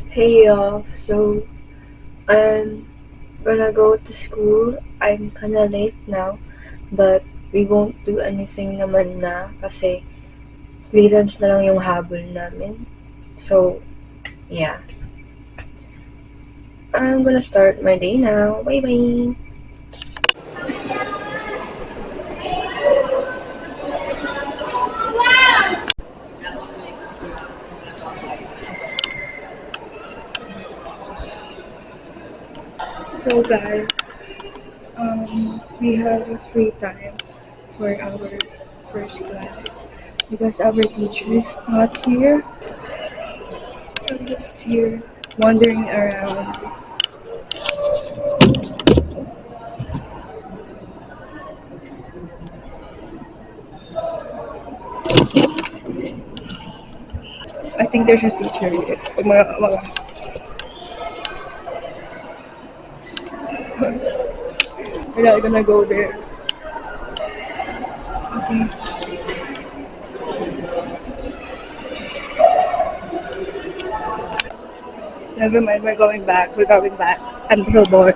Hey y'all, so I'm gonna go to school. I'm kinda late now, but we won't do anything naman na kasi clearance na lang yung habol namin. So, yeah. I'm gonna start my day now. Bye-bye! So guys, we have a free time for our first class because our teacher is not here. So I'm just here wandering around. I think there's a teacher here. We're not gonna go there. Okay. Never mind, we're going back. We're going back. I'm so bored.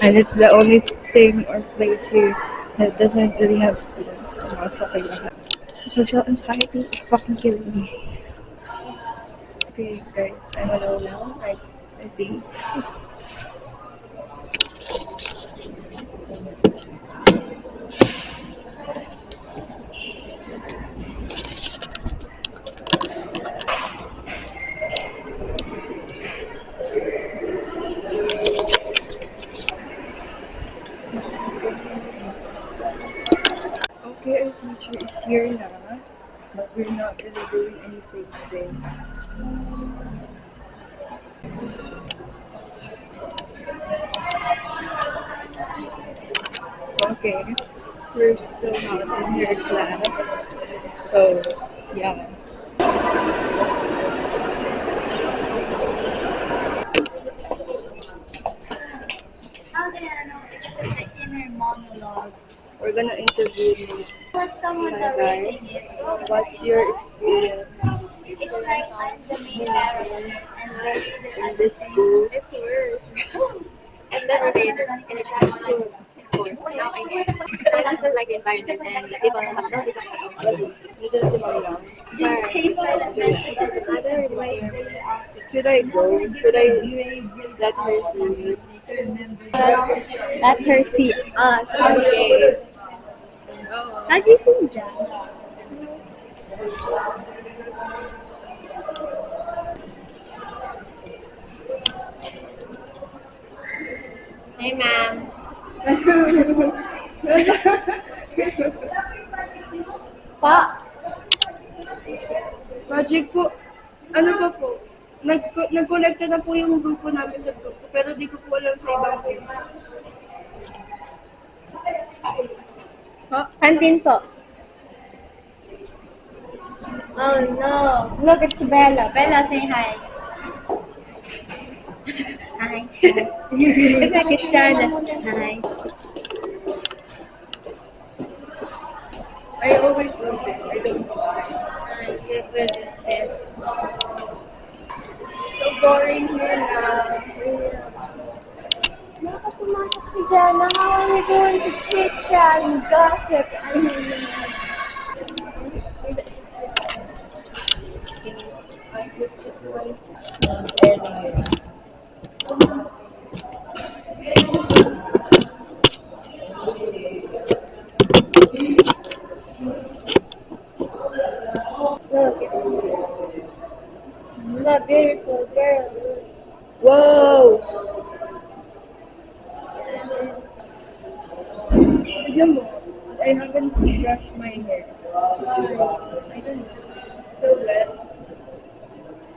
And it's the only thing or place here that doesn't really have students. I'm not fucking with that. Social anxiety is fucking killing me. Okay, guys, I'm alone now. I think. Okay, our teacher is here now, but we're not really doing anything today. Okay, we're still not in your class, so yeah. How do I know? Because it's the inner monologue. We're gonna interview you. Was someone Hi narrating guys, it? what's your experience It's like I'm the main character and they in this school? It's worse. I've never been in a trash school before. Now I am. I just don't like the environment and the people have no discipline at all. Dito si Mami. in case I don't I don't really care. Should I go? Should I let her see? Let her see us. Okay. Have you seen Jana? Hey, ma'am. Pa, Project po, ano ba po? Nag-connecta na po yung grupo namin sa grupo, pero di ko po alam sa ibang team. kantin po. Oh no. Look, it's Bella. Bella, say hi. Hi. It's like a Shana. Hi. I always love this. I don't know why. With this. So boring here na. Bakit pumasok si Jana? How are we going to chit-chat and gossip? This is my sister earlier. Look, it's my beautiful girl. Look. Whoa! Tignan mo, I haven't brushed my hair. I don't know. It's still wet.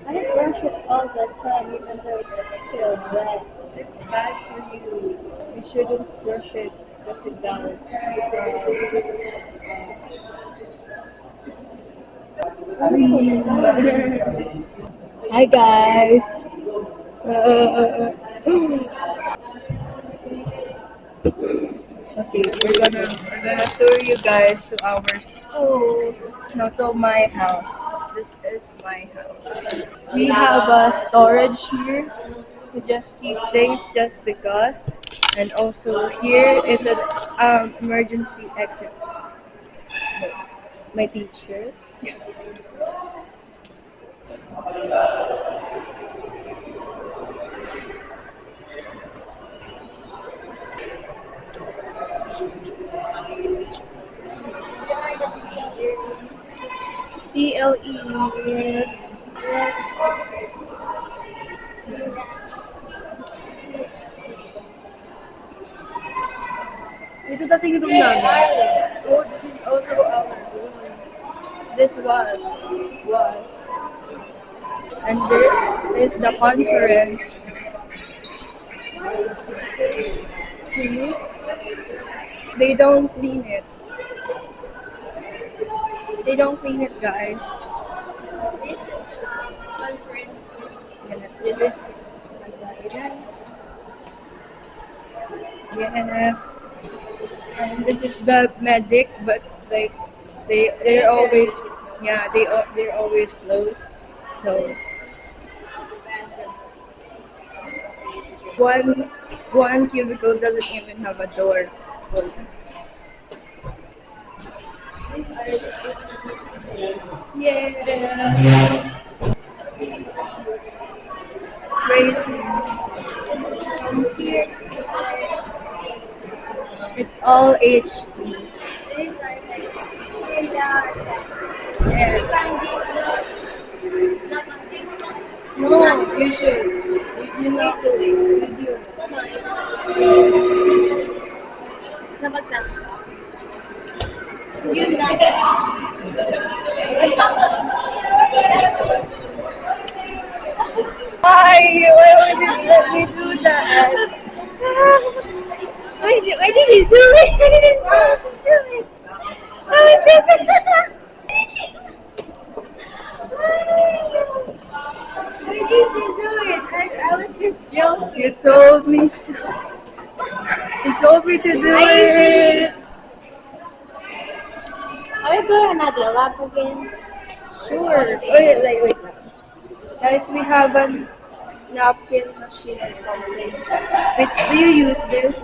I brush it all the time, even though it's still wet. It's bad for you. You shouldn't brush it because it does. Hi guys. Okay, we're gonna gonna tour you guys to our school, no, to my house. This is my house. We have a storage here to just keep things just because, and also here is an emergency exit. My teacher. PLE. Ito dating room namin. Oh, this is also our room. This was. And this is the conference. See? They don't clean it. They don't clean it, guys. This is conference. And this is guidance. Yeah. And this is the medic, but like they're always they're always closed. So one cubicle doesn't even have a door. So yeah. Crazy. It's all HD. These are like, Yes. not on these ones. No, you should. You need to. You do. No, sa bagsak. Yun lang. Why would you let me do that? Why did you do it? Why did you do it? I was just. Why did you do it? I was just joking. You told me. You told me to do it. Are you going to the lab again? Sure. Wait. Guys, we have a napkin machine or something. Wait, do you use this?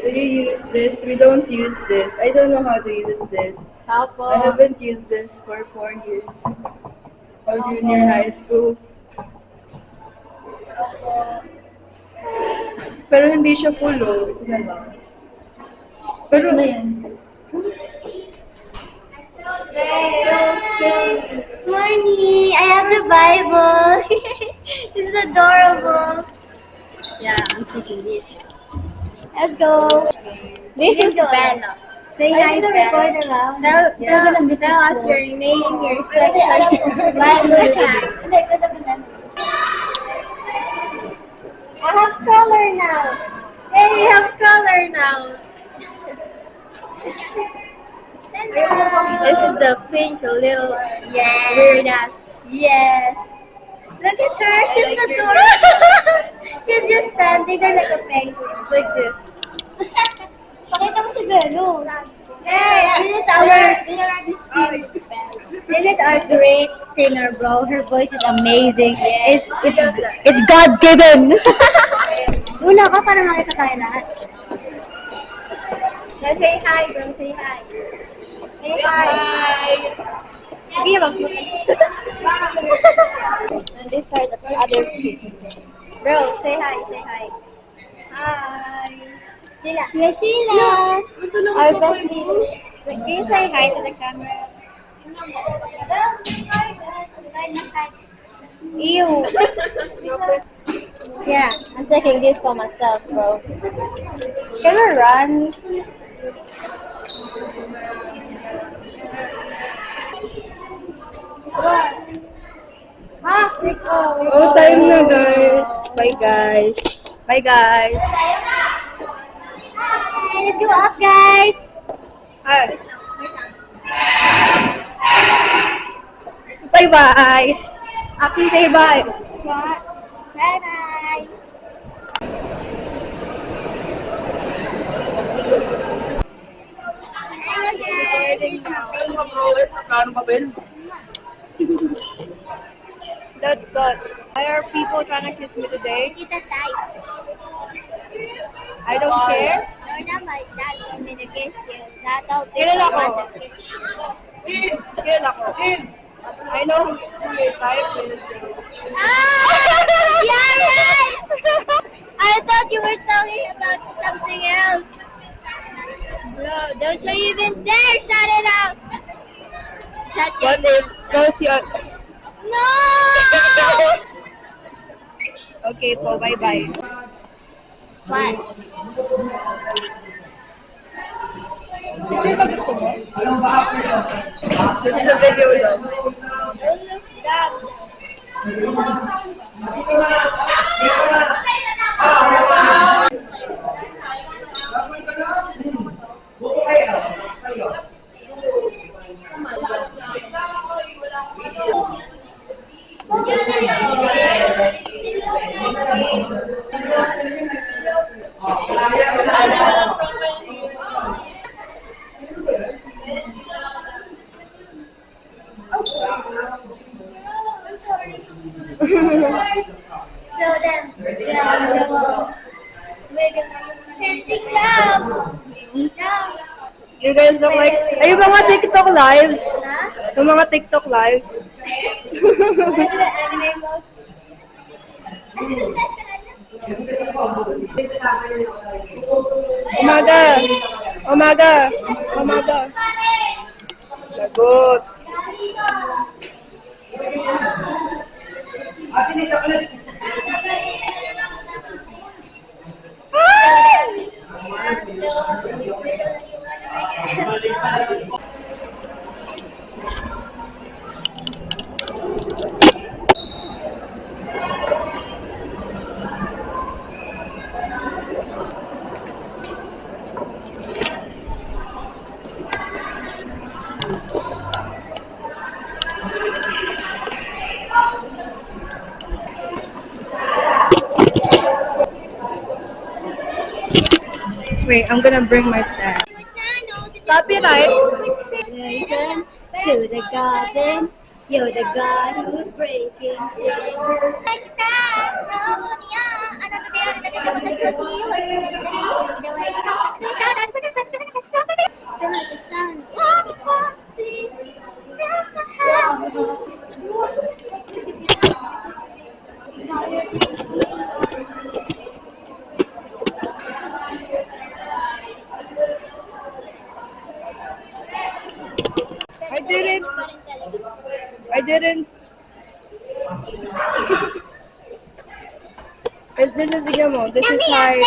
Do you use this? We don't use this. I don't know how to use this. I haven't used this for 4 years. Of junior high school. Pero hindi siya full, oh. Ito na lang. Pero Ano yan? Morning! I have the Bible. This is adorable. Yeah, I'm taking this. Let's go. This is Bella. Say hi, Bella. Tell us your name, your section. Bible time. I have color now. Hey, you have color now. This is the pink little weird ass. Yes. Look at her. She's adorable. She's just standing there like a penguin. Like this. Pakita mo si Belo. This is our great singer, bro. Her voice is amazing. It's God given. Una ka para makita tayo lahat. Say hi, bro. Say hi. Say hi. Hindi ba? And these are the other kids. Bro, say hi. Say hi. Hi. Sila. Yes, sila. Our best friends. Can you say hi to the camera? Ew. Yeah, I'm taking this for myself, bro. Can we run? oh, time na, guys. Bye, guys. Bye, guys. Hi, let's go up, guys. Hi. Bye-bye. Aki, say bye. Bye-bye. That touched. Why are people trying to kiss me today? Kita tayo. I don't care. You're not my dad. You want me to kiss you. That's how Kilala ko. want to kiss you. Kilala ko. I know who your type is. Ah! You're right! I thought you were talking about something else. Bro, don't you even dare shout it out! Shut your What if mouth. goes your... No! Okay po, bye-bye. What? This is a video though. Don't look dumb. So then, sending love. Love. You guys look like... Ay, yung mga TikTok lives. Huh? Yung mga TikTok lives. What is the anime mode? Umaga! Umaga! Umaga! Lagot! Wait, I'm gonna bring my stand. Copyright. Listen to the garden. You're the God who's breaking chains. Like that, Namunia, another day, another day, the way you saw the sun, there's a I didn't. This is the mo. This is my.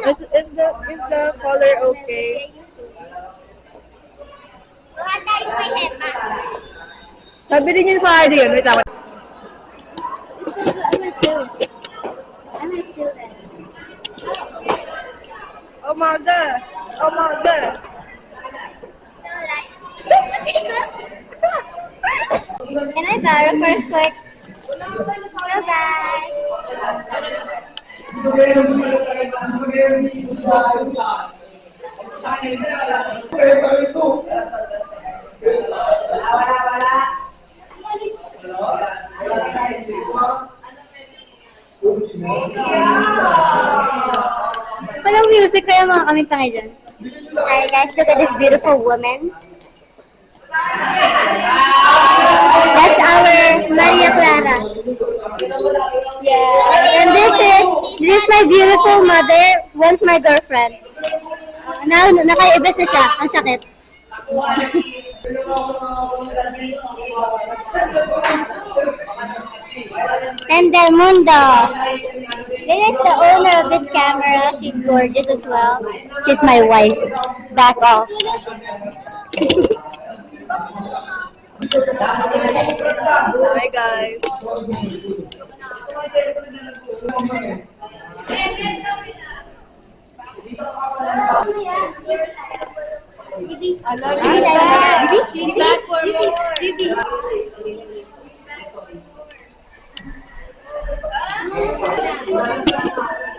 Is the color okay? Sabi din niya sa akin yun. Wait lang. I'm gonna steal that. Umaga! Umaga! Can I borrow for a quick? Bye-bye. Walang music kaya mga kami kami dyan. Hi guys, look at this beautiful woman. That's our Maria Clara. Yeah. And this is my beautiful mother, once my girlfriend. Now, nakaibas na siya. Ang sakit. And the Mundo. This is the owner of this camera. She's gorgeous as well. She's my wife. Back off. Hi guys. She's back for more.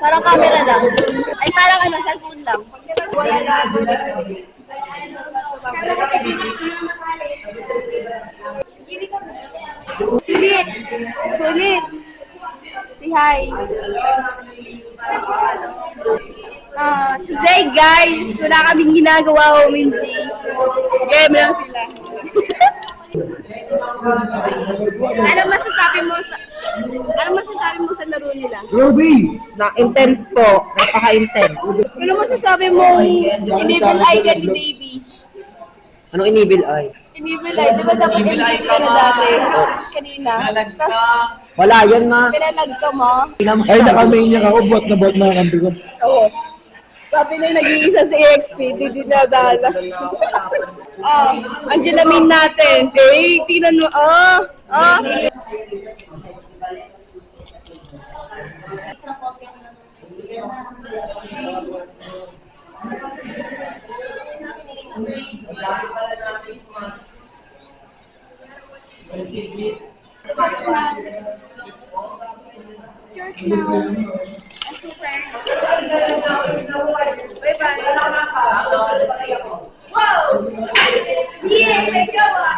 Parang camera lang. Ay, parang ano, cellphone lang. Sulit! Sulit! Say hi! Today guys, wala kaming ginagawa o hindi. Game lang sila. Ano masasabi mo sa laro nila? Ruby! Na-intense po. Napaka-intense. Ano masasabi mo enable eye ka ni Davey? Anong inibel ay? Enable eye, di ba dapat enable ka na dati? Kanina. Tapos Wala, yan ma. pinalag ka mo. Ay, nakamainyak ako, bot na bot mga kampi ko. Oo. Sabi na yung nag-iisa si EXP, di dinadala. Angela Min natin. Eh, tingnan mo. Church now. I'm so tired. Bye-bye. Wow! Yeah, may gawa!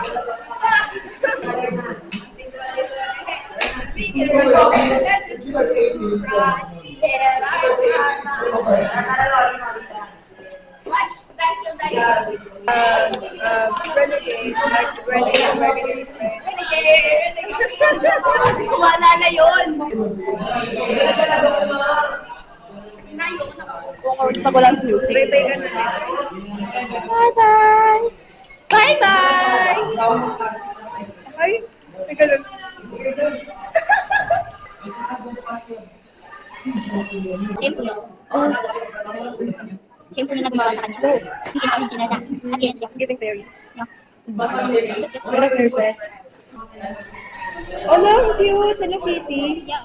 Wala na yun. Pag walang music. Bye-bye ka na. Bye-bye. Bye-bye. Ay, teka lang. Siyempre. Siyempre na gumawa sa kanya. Hindi ka original na. Appearance siya. Giving fairy. No? What a perfect. Oh no, cute. Hello, Kitty. Yeah.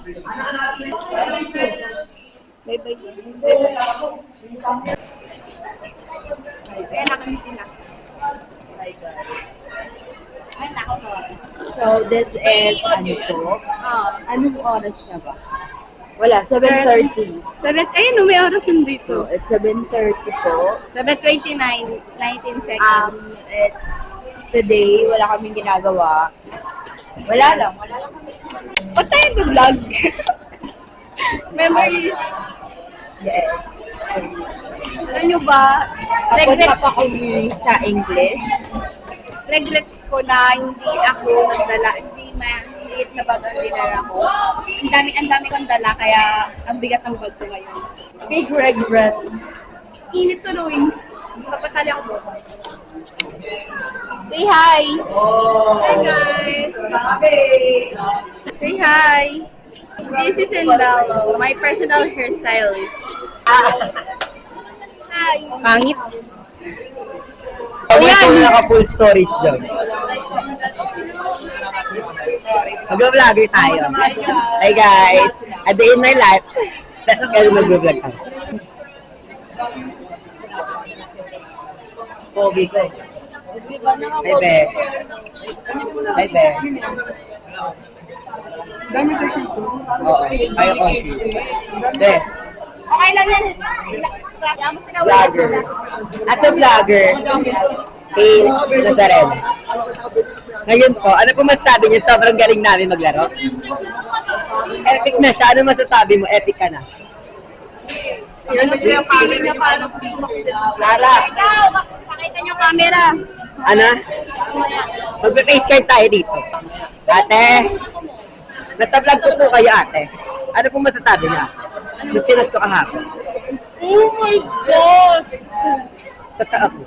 Bye-bye. Kaya nakamitin na. So, this is, ano to? Anong oras na ba? Wala, 7:30. Ayun, may oras yun dito. It's 7:30 po. 7:29, 19 seconds. It's today, wala kaming ginagawa. Wala lang kami. Ba't tayo vlog? Memories. Yes. Alam nyo ba, Regrets pa kami sa English. regrets ko na hindi ako nagdala, hindi maliit na bag ang dinala ko. Ang dami kong dala, kaya ang bigat ng bag ko ngayon. Big regret. Init tuloy. Papatali ako mo. Say hi! Hi guys! Say hi! This is Enbello, my personal hairstylist. Hi! Pangit. Pag ito naka-full storage doon. Mag-vlogger tayo. Hey guys, a day in my life. That's kaya mag-vlog tayo. Pogi ko. Hey be. Hey be. Oo, kayo konti. Be. Okay lang yan. Kaya mo sila Vlogger. As a vlogger, kay Nazaren. Ngayon po, ano po masasabi niyo? Sobrang galing namin maglaro. Epic na siya. Ano masasabi mo? Epic ka na. Ano kaya family niya paano sumakses? Lara, Ikaw, pakita niyo camera. ano? Magpe-face card tayo dito. Ate, nasa vlog ko po kayo ate. Ano po masasabi niya? Nung sinat ko kahapon. Oh my God! Totoo po.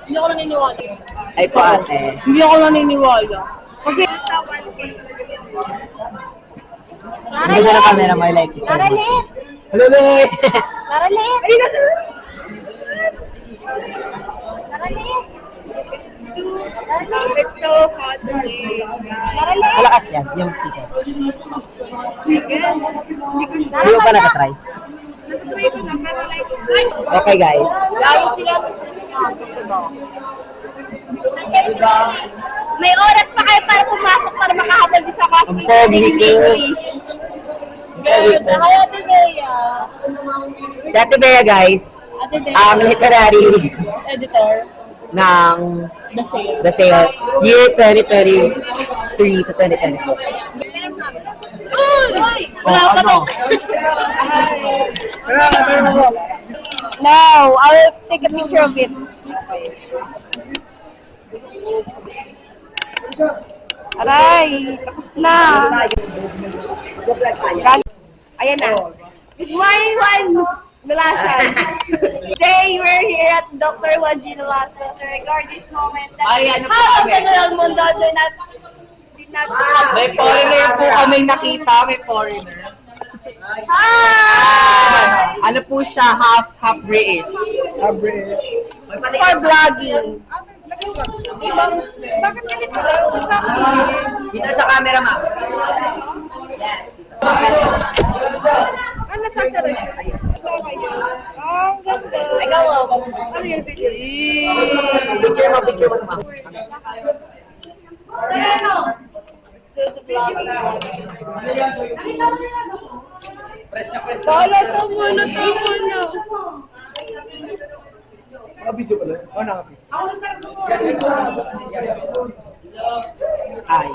Hindi ako naniniwala. Ay po ate. Hindi ako naniniwala. Kasi... Hindi na ng camera mo, I like it. Laralit! Hello, Loy! Laralit! Ay, Laralit! It's so hot today. Laralit! Malakas yan, yung speaker. Yes. Hindi ko siya. Hindi mo pa nakatry? Natutry ko na, pero like... Okay guys. Lalo sila. May oras pa kayo para pumasok para makahabol din sa class Ang pogi ko. English. Hi, Ate Bea. Si Ate Bea, guys, Ate Bea. ang literary Editor. ng The Sale. The Sale, year 2023 to 2024. Wala Oh, pa ano? No, I'll take a picture of it. Aray, tapos na. Ayan na. Good morning, Juan Nalasan. Today, we're here at Dr. Juan G. Nalasan to record this moment that half of the world mundo did not May foreigner po kaming nakita, may foreigner. Hi! Ano po siya, half British. For vlogging. Dito sa camera, ma'am. Ano nasasara siya? Ang ganda. Ikaw, ano yung video? Picture mo sa ma'am. Still the vlogging. Kala to muna, Nakabidyo pala. Oh, nakabidyo. Hi.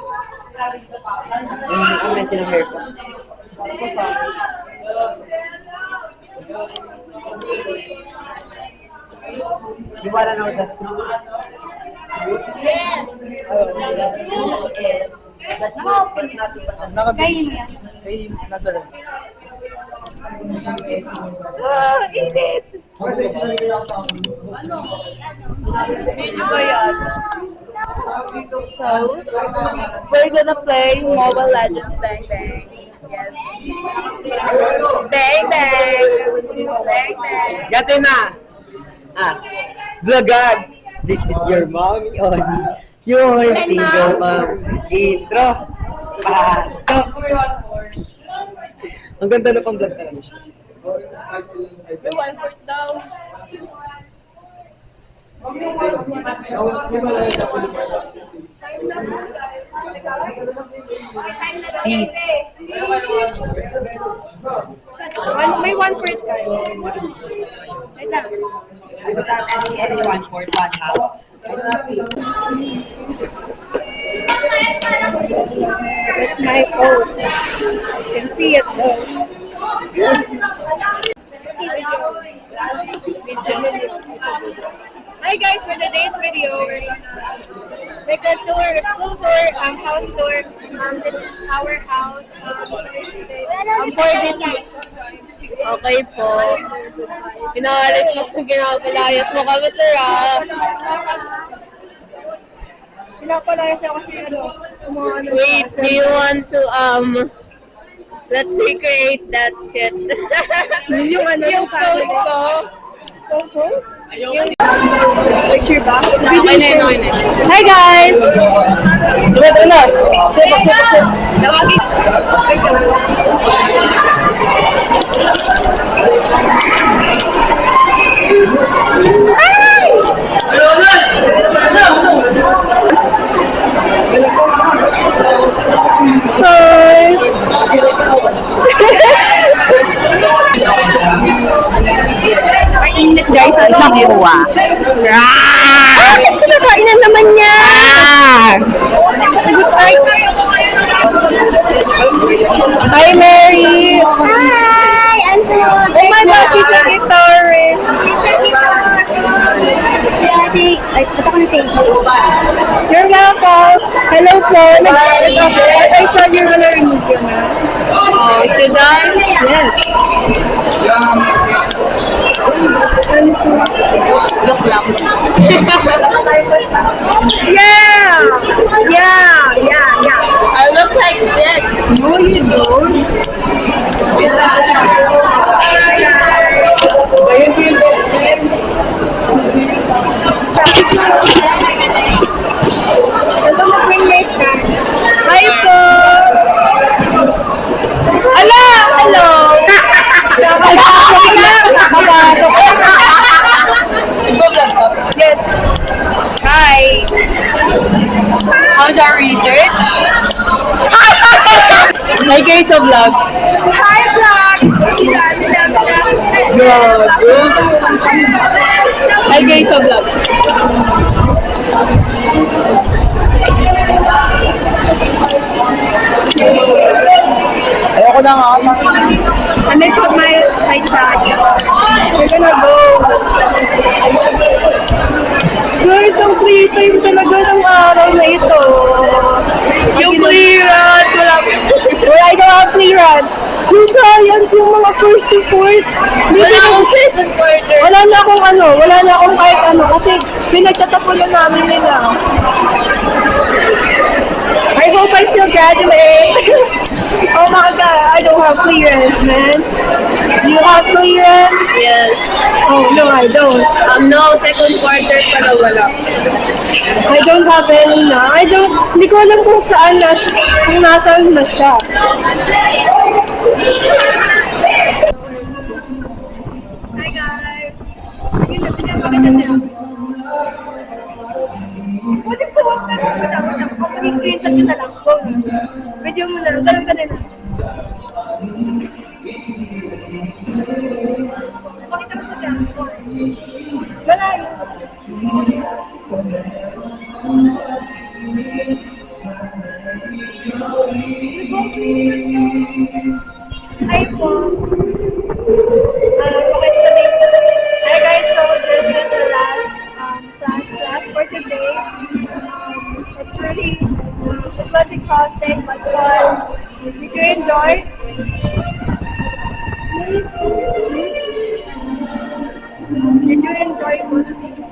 Ang messy ng hair ko. Di ba na ako dyan? Nakabidyo. Hey, nasa rin. Ah, init! Video ba yan? So, we're gonna play Mobile Legends Bang Bang. Yes. Bang Bang! Bang Bang! Gato na! Vlogag! This is your mommy, Oni. Your single mom. Intro. Pasok! Ang ganda na pang vlog talaga siya. May 1/4 daw. Peace. May 1/4 tayo. Wait lang. I don't have any 1/4 one half. That's my pose. You can see it though. Hi guys, for today's video, we're gonna make a tour, a school tour, house tour. This is our house. For this Okay po. Pinaalis mo kung pinapalayas mo kami, sir, ah. pinapalayas ako kasi ano, Wait, do you want to, let's recreate that shit. yung ano, Yung post ko. Photos? Picture ba? Okay na yun, okay na. Hi guys! Ito na! Tawagin. Mainit guys, ang nakuha. Kinakain na naman niya! Hi Mary! Hi! I'm so Oh my gosh, she's a guitarist! Ay, punta ko na table. You're welcome! Hello po! I saw you're gonna remove your mask. Oh, should I? Yes. Look lang. Yeah! Yeah! I look like shit. No, you don't. Ito na bring my stand. Hi po! Ala! Hello! Nakapasok ka! Yes! Hi! How's our research? Hi guys, sa vlog. Hi Ay, guys, sa vlog. Ayoko na nga. And I put my tag. We're gonna go. Guys, ang free time talaga ng araw na ito. Yung clearance, wala I don't have clearance. Yung science, yung mga first to fourth. Wala akong second quarter. Wala na akong kahit ano, kasi pinagtatapunan namin nila. I hope I still graduate. Oh my god, I don't have clearance, man. Do you have clearance? Yes. Oh no, I don't. No, second quarter pala wala. I don't have any na. Hindi ko alam kung saan na siya, kung nasaan na siya. Hi guys! Pwede po ako company screenshot nyo na lang. Go. Video mo na lang. Ganun ka nila. Pakita mo siya. Wala yun. Hi po. Okay, sabihin ko. Hi guys, so this is the last class for today. It's really, it was exhausting but fun. Did you enjoy? Did you enjoy Montessori?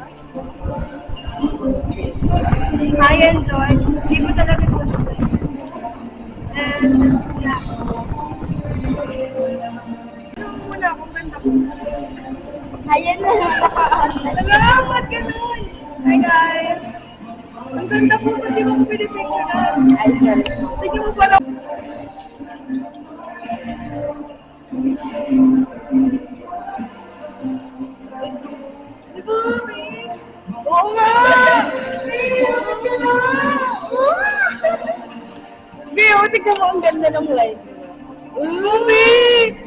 I enjoyed. Hindi ko talaga Montessori. And, yeah. Muna akong ganda ko. Ayan na. Salamat, ganun. Hi guys. Ang ganda po, hindi mo ko pinipicture na. Ay, sorry. Sige mo pala. Di ba, babe? Oo nga! Babe, tignan mo ang ganda ng light. Babe!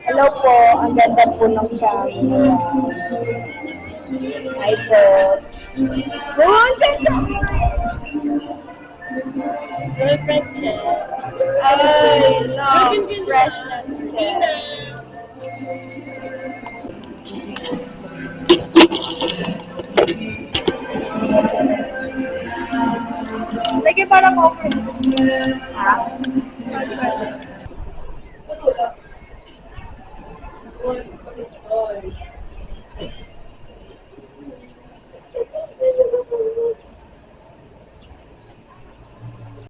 Hello po, ang ganda po ng camera. Hi po. Oh, ang ganda! Girlfriend check. Ay, no. Freshness check. Lagi parang open. Ha? Wala.